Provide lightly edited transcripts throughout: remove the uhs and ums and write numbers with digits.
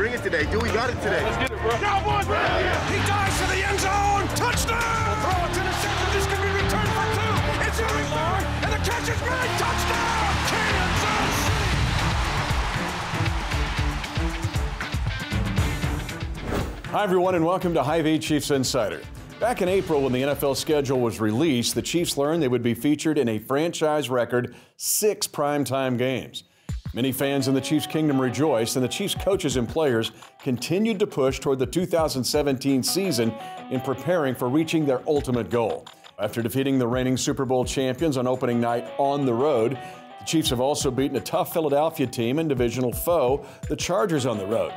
bring it today. Dewey got it today. Let's get it, bro. Cowboys, he dives to the end zone. Touchdown! We'll throw it to the center. This can be returned for 2. It's very long, and the catch is made. Touchdown! Kansas City! Hi, everyone, and welcome to Hy-Vee Chiefs Insider. Back in April, when the NFL schedule was released, the Chiefs learned they would be featured in a franchise record 6 primetime games. Many fans in the Chiefs' kingdom rejoiced, and the Chiefs coaches and players continued to push toward the 2017 season in preparing for reaching their ultimate goal. After defeating the reigning Super Bowl champions on opening night on the road, the Chiefs have also beaten a tough Philadelphia team and divisional foe, the Chargers, on the road.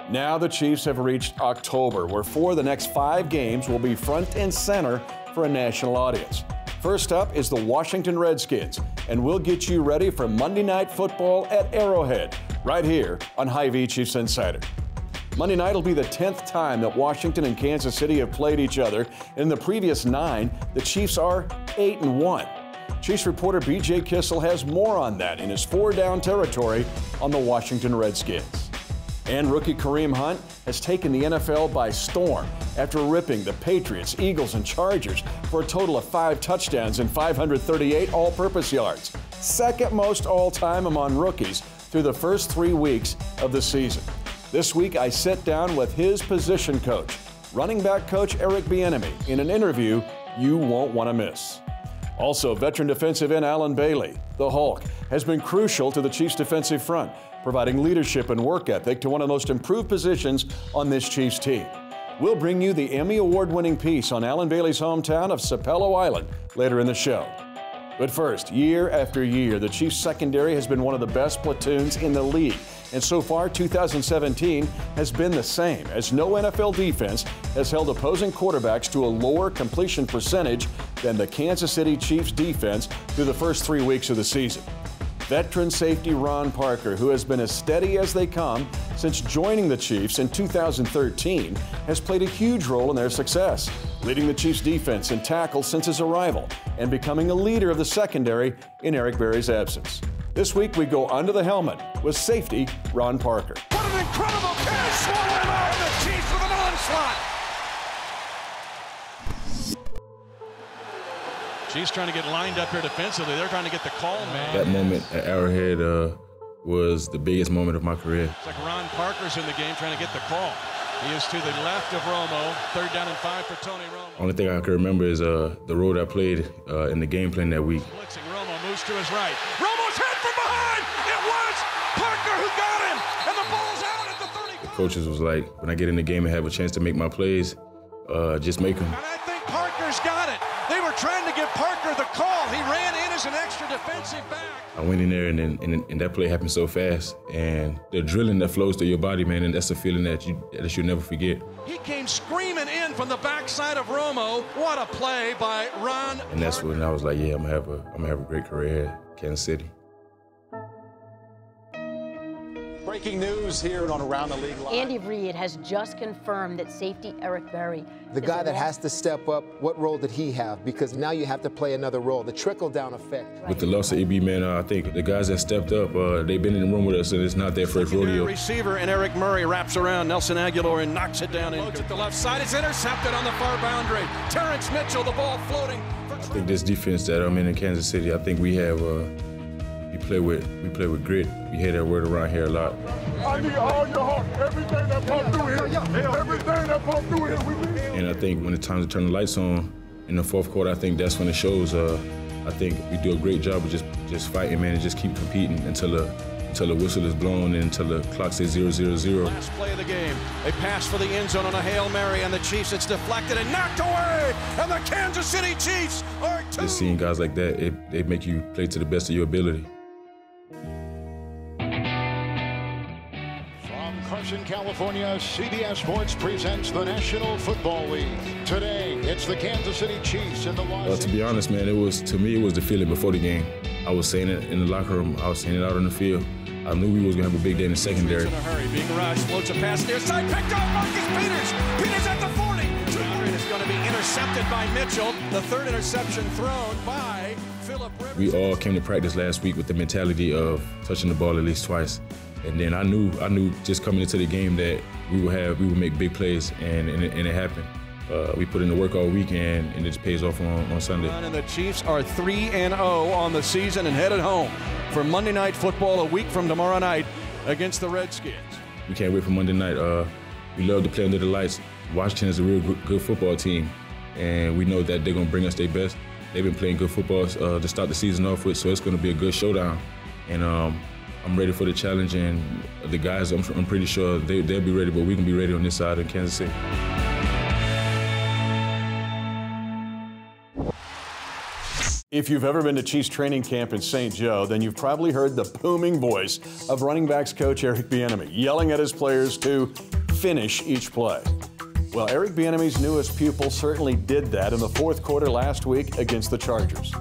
Now the Chiefs have reached October, where 4 of the next 5 games will be front and center for a national audience. First up is the Washington Redskins, and we'll get you ready for Monday Night Football at Arrowhead, right here on Hy-Vee Chiefs Insider. Monday night will be the 10th time that Washington and Kansas City have played each other. In the previous 9, the Chiefs are 8-1. Chiefs reporter B.J. Kissel has more on that in his 4-down territory on the Washington Redskins. And rookie Kareem Hunt has taken the NFL by storm after ripping the Patriots, Eagles, and Chargers for a total of 5 touchdowns and 538 all-purpose yards, second most all-time among rookies through the first 3 weeks of the season. This week, I sit down with his position coach, running back coach Eric Bieniemy, in an interview you won't want to miss. Also, veteran defensive end Alan Bailey, the Hulk, has been crucial to the Chiefs' defensive front, providing leadership and work ethic to one of the most improved positions on this Chiefs team. We'll bring you the Emmy Award-winning piece on Alan Bailey's hometown of Sapelo Island later in the show. But first, year after year, the Chiefs' secondary has been one of the best platoons in the league. And so far, 2017 has been the same, as no NFL defense has held opposing quarterbacks to a lower completion percentage than the Kansas City Chiefs defense through the first 3 weeks of the season. Veteran safety Ron Parker, who has been as steady as they come since joining the Chiefs in 2013, has played a huge role in their success, leading the Chiefs defense in tackles since his arrival and becoming a leader of the secondary in Eric Berry's absence. This week, we go under the helmet with safety Ron Parker. What an incredible catch! Swollen out the Chiefs with an onslaught! Chiefs trying to get lined up here defensively. They're trying to get the call made. That moment at Arrowhead was the biggest moment of my career. It's like Ron Parker's in the game trying to get the call. He is to the left of Romo. 3rd down and 5 for Tony Romo. Only thing I can remember is the role I played in the game plan that week. Blitzing, Romo moves to his right. Romo's hit from behind! It was Parker who got him! And the ball's out at the 35. The coaches was like, when I get in the game and have a chance to make my plays, just make them. And I think Parker's got it. They were trying to give Parker the call. He ran in as an extra defensive back. I went in there and that play happened so fast. And the drilling that flows through your body, man, and that's a feeling that you'll never forget. He came screaming in from the backside of Romo. What a play by Ron. And that's when I was like, yeah, I'm gonna have a great career at Kansas City. Breaking news here on Around the League Live. Andy Reid has just confirmed that safety Eric Berry, the guy that has to step up, what role did he have? Because now you have to play another role, the trickle-down effect. With the loss of EB, man, I think the guys that stepped up, they've been in the room with us, and it's not their first rodeo. Receiver, and Eric Murray wraps around Nelson Aguilar and knocks it down. At the left side, it's intercepted on the far boundary. Terrence Mitchell, the ball floating. I think this defense that I'm in Kansas City, I think we have. We play with grit. We hear that word around here a lot. I need all your heart. Everything that pump through here. Everything that pump through here, we need. And I think when it's time to turn the lights on in the 4th quarter, I think that's when it shows. I think we do a great job of just fighting, man, and just keep competing until the whistle is blown and until the clock says 0-0-0. Last play of the game. A pass for the end zone on a Hail Mary, and the Chiefs, it's deflected and knocked away. And the Kansas City Chiefs are 2. Just seeing guys like that, it make you play to the best of your ability. Carson, California, CBS Sports presents the National Football League. Today, it's the Kansas City Chiefs and the Los Angeles. To be honest, man, it was the feeling before the game. I was saying it in the locker room. I was saying it out on the field. I knew we was going to have a big day in the secondary. In a hurry, being rushed, floats a pass near side, picked off Marcus Peters. Peters at the 40. And it's going to be intercepted by Mitchell. The 3rd interception thrown by Phillip Rivers. We all came to practice last week with the mentality of touching the ball at least twice. And then I knew just coming into the game that we would make big plays, and it happened. We put in the work all weekend, and it just pays off on Sunday. And the Chiefs are 3-0 on the season and headed home for Monday Night Football a week from tomorrow night against the Redskins. We can't wait for Monday night. We love to play under the lights. Washington is a real good football team, and we know that they're going to bring us their best. They've been playing good football to start the season off with, so it's going to be a good showdown. And I'm ready for the challenge, and the guys, I'm pretty sure they'll be ready, but we can be ready on this side in Kansas City. If you've ever been to Chiefs training camp in St. Joe, then you've probably heard the booming voice of running backs coach Eric Bieniemy yelling at his players to finish each play. Well, Eric Bieniemy's newest pupil certainly did that in the fourth quarter last week against the Chargers.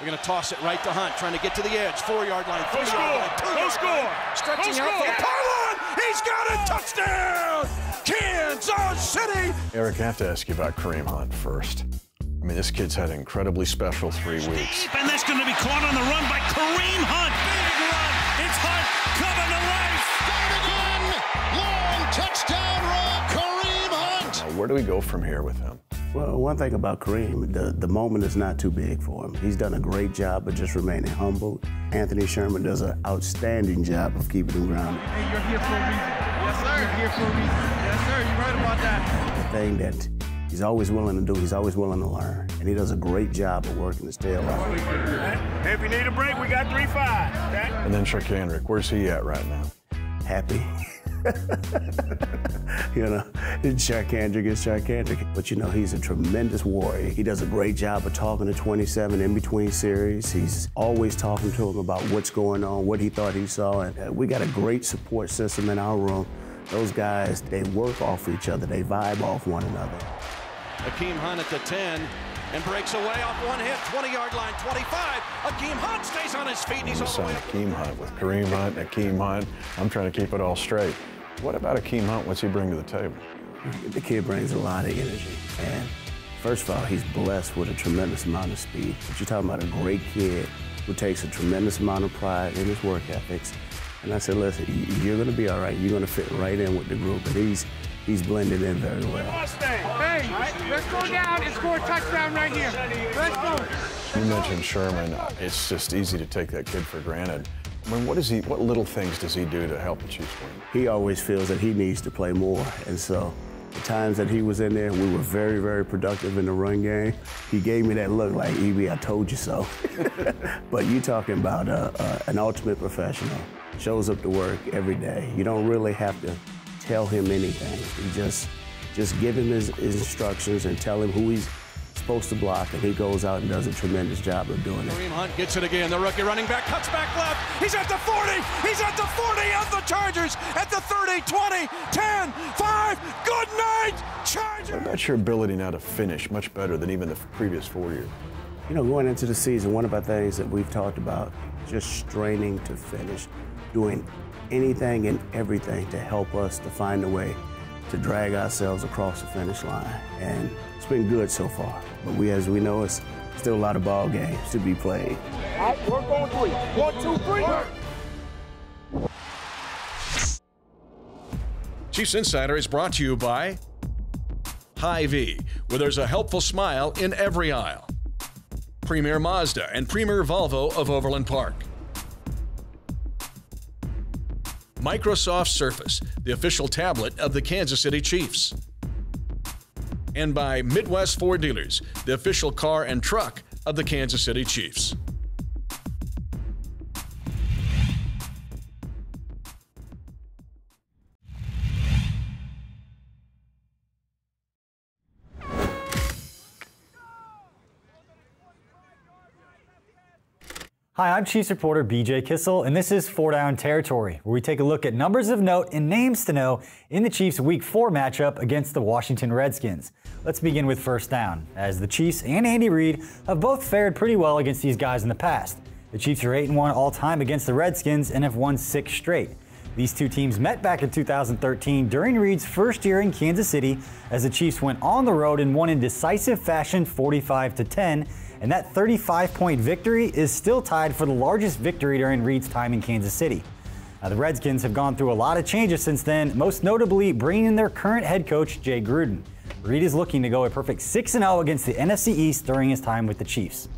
We're going to toss it right to Hunt, trying to get to the edge. 4-yard line, 3-yard line, 2-yard line. Stretching out for the pylon. He's got it. Touchdown, Kansas City. Eric, I have to ask you about Kareem Hunt first. I mean, this kid's had an incredibly special 3 weeks. Deep, and that's going to be caught on the run by Kareem Hunt. Big run. It's Hunt coming to life. Got it again. Long touchdown run, Kareem Hunt. Now, where do we go from here with him? Well, one thing about Kareem, the moment is not too big for him. He's done a great job of just remaining humble. Anthony Sherman does an outstanding job of keeping him grounded. Hey, you're here for a reason. Yes, sir. You're here for a reason. Yes, sir. You're right about that. The thing that he's always willing to do, he's always willing to learn. And he does a great job of working his tail off. Hey, if you need a break, we got 3-5, okay? And then Sharkandrick, where's he at right now? Happy. You know, Sharkandrick is Sharkandrick. But you know, he's a tremendous warrior. He does a great job of talking to 27 in between series. He's always talking to him about what's going on, what he thought he saw. And we got a great support system in our room. Those guys, they work off each other. They vibe off one another. Akeem Hunt at the 10 and breaks away off one hit. 20-yard line, 25. Akeem Hunt stays on his feet, and he's all the way up. Akeem Hunt with Kareem Hunt, Akeem Hunt. I'm trying to keep it all straight. What about Akeem Hunt? What's he bring to the table? The kid brings a lot of energy. And first of all, he's blessed with a tremendous amount of speed. But you're talking about a great kid who takes a tremendous amount of pride in his work ethics. And I said, listen, you're going to be all right. You're going to fit right in with the group. And he's blended in very well. Hey, let's go down and score a touchdown right here. Let's go. You mentioned Sherman. It's just easy to take that kid for granted. I mean, what little things does he do to help the Chiefs win? He always feels that he needs to play more. And so the times that he was in there, we were very, very productive in the run game. He gave me that look like, E.B., I told you so. But you talking about an ultimate professional. Shows up to work every day. You don't really have to tell him anything. You just give him his instructions and tell him who he's supposed to block, and he goes out and does a tremendous job of doing it. Kareem Hunt gets it again. The rookie running back cuts back left. He's at the 40. He's at the 40 of the Chargers. At the 30, 20, 10, 5. Good night, Chargers. What about your ability now to finish much better than even the previous 4 years? You know, going into the season, one of our things that we've talked about, just straining to finish, doing anything and everything to help us to find a way to drag ourselves across the finish line. And it's been good so far. But as we know, it's still a lot of ball games to be played. All right, work on 3. 1, 2, 3. Work. Chiefs Insider is brought to you by Hy-Vee, where there's a helpful smile in every aisle. Premier Mazda and Premier Volvo of Overland Park. Microsoft Surface, the official tablet of the Kansas City Chiefs. And by Midwest Ford Dealers, the official car and truck of the Kansas City Chiefs. Hi, I'm Chiefs reporter BJ Kissel, and this is 4 Down Territory, where we take a look at numbers of note and names to know in the Chiefs' Week 4 matchup against the Washington Redskins. Let's begin with first down, as the Chiefs and Andy Reid have both fared pretty well against these guys in the past. The Chiefs are 8-1 all-time against the Redskins and have won 6 straight. These two teams met back in 2013 during Reid's first year in Kansas City as the Chiefs went on the road and won in decisive fashion 45-10, and that 35-point victory is still tied for the largest victory during Reid's time in Kansas City. Now, the Redskins have gone through a lot of changes since then, most notably bringing in their current head coach, Jay Gruden. Reid is looking to go a perfect 6-0 against the NFC East during his time with the Chiefs.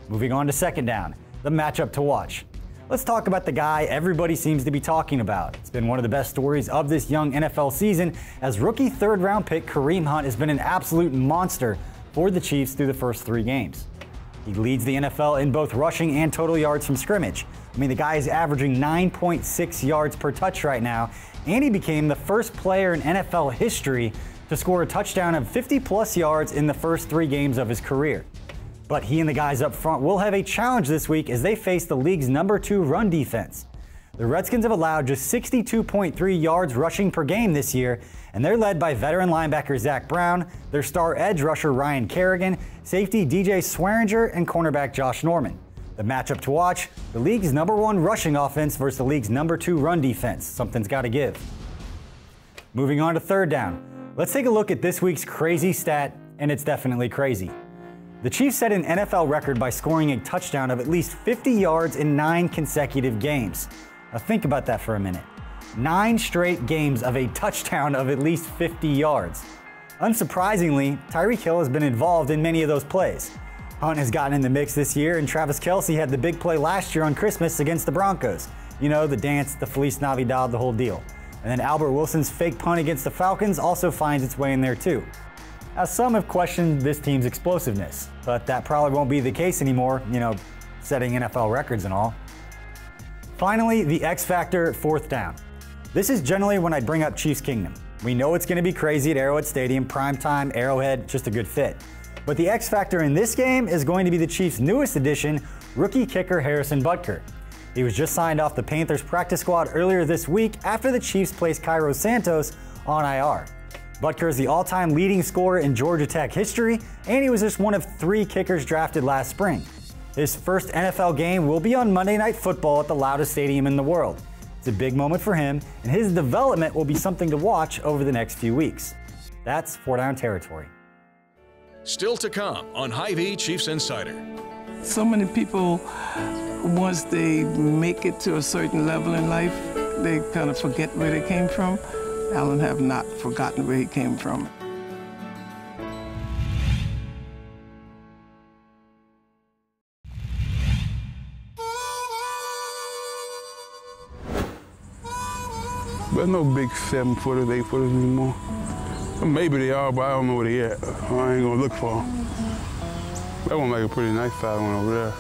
Moving on to second down, the matchup to watch. Let's talk about the guy everybody seems to be talking about. It's been one of the best stories of this young NFL season, as rookie third-round pick Kareem Hunt has been an absolute monster for the Chiefs through the first 3 games. He leads the NFL in both rushing and total yards from scrimmage. I mean, the guy is averaging 9.6 yards per touch right now, and he became the first player in NFL history to score a touchdown of 50-plus yards in the first 3 games of his career. But he and the guys up front will have a challenge this week as they face the league's #2 run defense. The Redskins have allowed just 62.3 yards rushing per game this year, and they're led by veteran linebacker Zach Brown, their star edge rusher Ryan Kerrigan, safety DJ Swearinger, and cornerback Josh Norman. The matchup to watch, the league's #1 rushing offense versus the league's #2 run defense. Something's got to give. Moving on to third down. Let's take a look at this week's crazy stat, and it's definitely crazy. The Chiefs set an NFL record by scoring a touchdown of at least 50 yards in 9 consecutive games. Now think about that for a minute. 9 straight games of a touchdown of at least 50 yards. Unsurprisingly, Tyreek Hill has been involved in many of those plays. Hunt has gotten in the mix this year, and Travis Kelce had the big play last year on Christmas against the Broncos. You know, the dance, the Feliz Navidad, the whole deal. And then Albert Wilson's fake punt against the Falcons also finds its way in there too. Now, some have questioned this team's explosiveness, but that probably won't be the case anymore, you know, setting NFL records and all. Finally, the X factor, fourth down. This is generally when I bring up Chiefs Kingdom. We know it's going to be crazy at Arrowhead Stadium, primetime, Arrowhead, just a good fit. But the X factor in this game is going to be the Chiefs' newest addition, rookie kicker Harrison Butker. He was just signed off the Panthers practice squad earlier this week after the Chiefs placed Cairo Santos on IR. Butker is the all-time leading scorer in Georgia Tech history, and he was just one of 3 kickers drafted last spring. His first NFL game will be on Monday Night Football at the loudest stadium in the world. It's a big moment for him, and his development will be something to watch over the next few weeks. That's 4 Down Territory. Still to come on Hy-Vee Chiefs Insider. So many people, once they make it to a certain level in life, they kind of forget where they came from. Allen have not forgotten where he came from. There's no big 7-footers, 8-footers anymore. Maybe they are, but I don't know where they at. I ain't gonna look for them. That one make a pretty nice size one over there.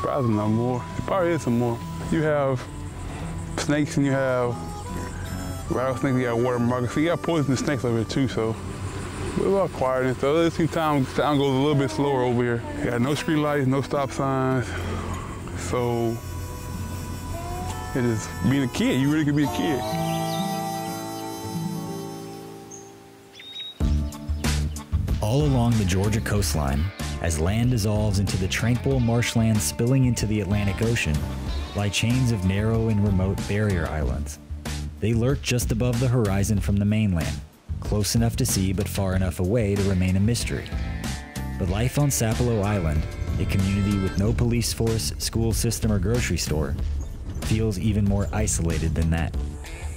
Probably no more. There probably is some more. You have snakes and you have rattlesnakes, you got water markets. So you got poisonous snakes over here too, so we're a lot quieter. So this time goes a little bit slower over here. You got no street lights, no stop signs. So it is being a kid, you really could be a kid. All along the Georgia coastline, as land dissolves into the tranquil marshlands spilling into the Atlantic Ocean, lie chains of narrow and remote barrier islands. They lurk just above the horizon from the mainland, close enough to see but far enough away to remain a mystery. But life on Sapelo Island, a community with no police force, school system, or grocery store, feels even more isolated than that.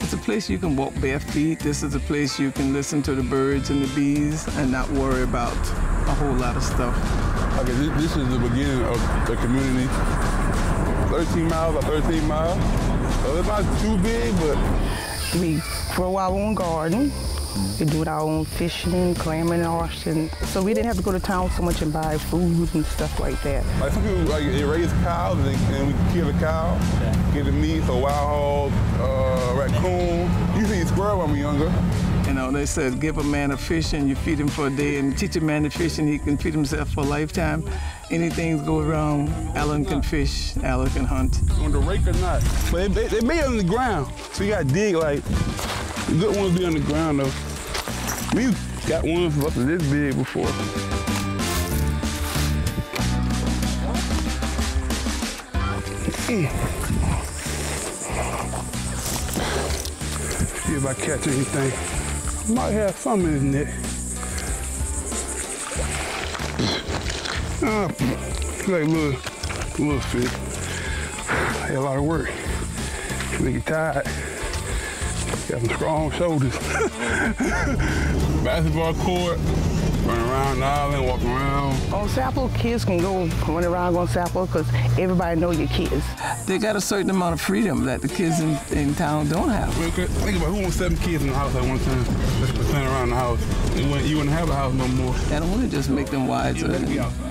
It's a place you can walk bare feet. This is a place you can listen to the birds and the bees and not worry about a whole lot of stuff. Okay, this is the beginning of the community. 13 miles or 13 miles. So it's not too big, but... We grow our own garden. We do our own fishing, clamming, and ocean. So we didn't have to go to town so much and buy food and stuff like that. Like some people, like, they raise cows and we kill a cow, get the meat, so wild hog, raccoon. You see squirrel when we younger. You know, they said give a man a fish and you feed him for a day, and teach a man to fish and he can feed himself for a lifetime. Anything go wrong, Alan can fish, Alan can hunt. On the rake or not, but they made it on the ground. So you got to dig, like, the good ones be on the ground though. We got ones up to this big before. See if I catch anything. Might have some in his net. Like little fish. Had a lot of work. Make you tired. Got some strong shoulders. Basketball court, run around the island, walk around. On Sapelo, kids can go run around on Sapelo because everybody know your kids. They got a certain amount of freedom that the kids in town don't have. Think about who wants 7 kids in the house at one time. Let's playing around the house. You wouldn't have a house no more. That only just make them wiser and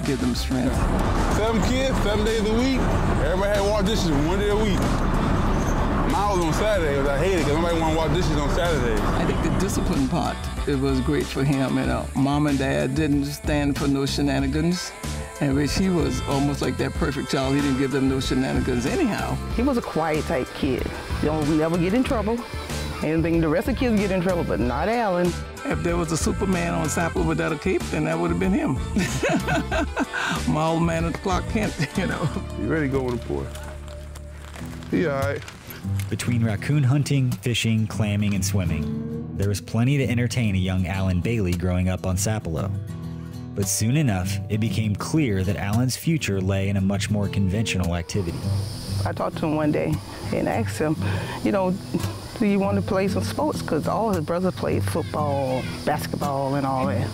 give them strength. 7 kids, 7 days a week. Everybody had to wash dishes 1 day a week. Mine was on Saturday, because I hated it because nobody want to wash dishes on Saturdays. I think the discipline part, it was great for him. Mom and Dad didn't stand for no shenanigans. And Rich, he was almost like that perfect child. He didn't give them no shenanigans anyhow. He was a quiet type kid. He don't never get in trouble. Anything the rest of the kids get in trouble, but not Alan. If there was a Superman on Sapelo without a cape, then that would have been him. My old man at the Clark Kent, You ready to go with the boy? He all right. Between raccoon hunting, fishing, clamming, and swimming, there was plenty to entertain a young Alan Bailey growing up on Sapelo. But soon enough, it became clear that Alan's future lay in a much more conventional activity. I talked to him one day and asked him, do you want to play some sports? Because all his brothers played football, basketball, and all that.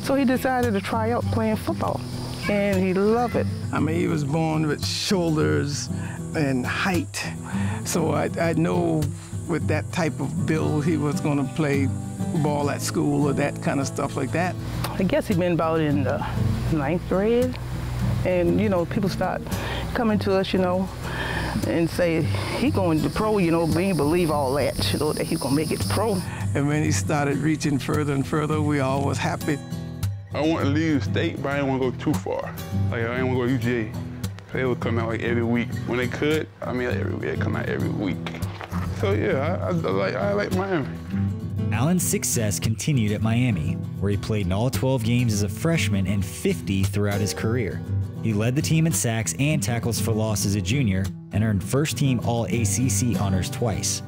So he decided to try out playing football, and he loved it. I mean, he was born with shoulders and height. So I know with that type of build, he was going to play ball at school or that kind of stuff like that. I guess he'd been about in the 9th grade. And, people start coming to us, and say, he going to pro, we didn't believe all that, that he's going to make it to pro. And when he started reaching further and further, we all was happy. I want to leave the state, but I didn't want to go too far. Like, I didn't want to go to UGA. They would come out like every week. When they could, they'd come out every week. So yeah, I like Miami. Alan's success continued at Miami, where he played in all 12 games as a freshman and 50 throughout his career. He led the team in sacks and tackles for loss as a junior and earned first-team All-ACC honors twice.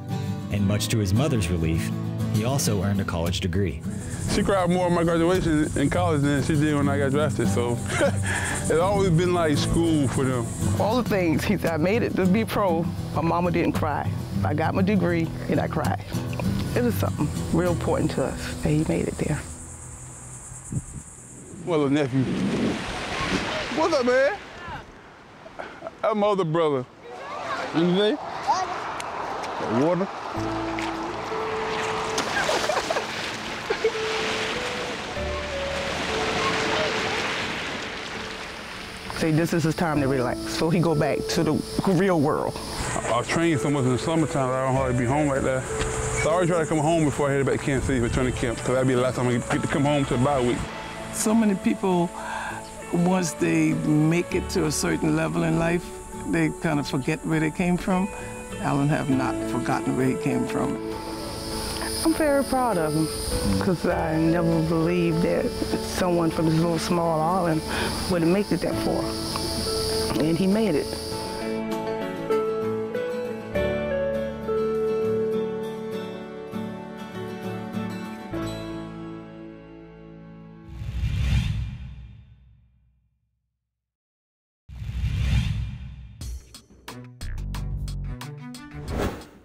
And much to his mother's relief, he also earned a college degree. She cried more at my graduation in college than she did when I got drafted, so it's always been like school for them. All the things, he said, I made it to be pro. My mama didn't cry. I got my degree and I cried. It was something real important to us that he made it there. Well, little nephew. What's up, man? I'm my older brother. Anything? Water? Say this is his time to relax, so he go back to the real world. I was training so much in the summertime that I don't hardly be home like that. So I always try to come home before I head back to Kansas City for training camp, because that'd be the last time I get to come home to the bye week. So many people, once they make it to a certain level in life, they kind of forget where they came from. Alan have not forgotten where he came from. I'm very proud of him, because I never believed that someone from this little small island would have made it that far. And he made it.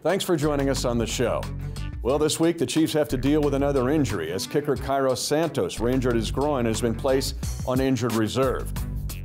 Thanks for joining us on the show. Well, this week the Chiefs have to deal with another injury as kicker Kairos Santos, re-injured his groin, has been placed on injured reserve.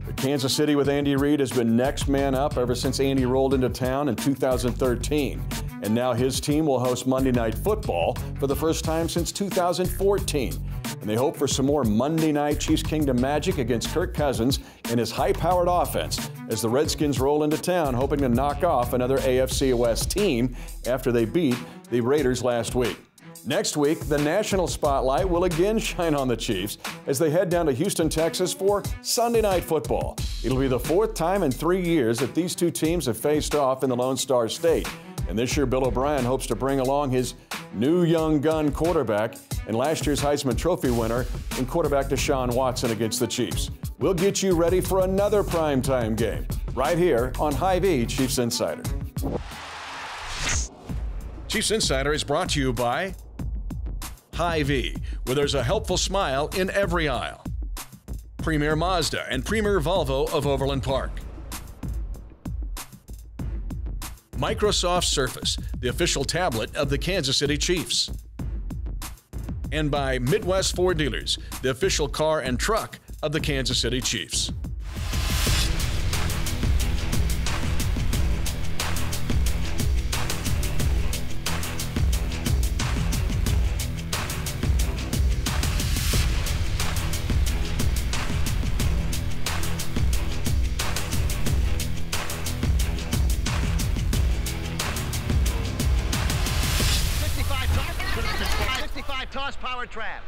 But Kansas City with Andy Reid has been next man up ever since Andy rolled into town in 2013. And now his team will host Monday Night Football for the first time since 2014. And they hope for some more Monday night Chiefs Kingdom magic against Kirk Cousins and his high-powered offense as the Redskins roll into town, hoping to knock off another AFC West team after they beat the Raiders last week. Next week, the national spotlight will again shine on the Chiefs as they head down to Houston, Texas for Sunday Night Football. It'll be the 4th time in 3 years that these two teams have faced off in the Lone Star State. And this year, Bill O'Brien hopes to bring along his new young gun quarterback and last year's Heisman Trophy winner and quarterback Deshaun Watson against the Chiefs. We'll get you ready for another primetime game right here on Hy-Vee Chiefs Insider. Chiefs Insider is brought to you by Hy-Vee, where there's a helpful smile in every aisle. Premier Mazda and Premier Volvo of Overland Park. Microsoft Surface, the official tablet of the Kansas City Chiefs. And by Midwest Ford Dealers, the official car and truck of the Kansas City Chiefs. Toss power trap.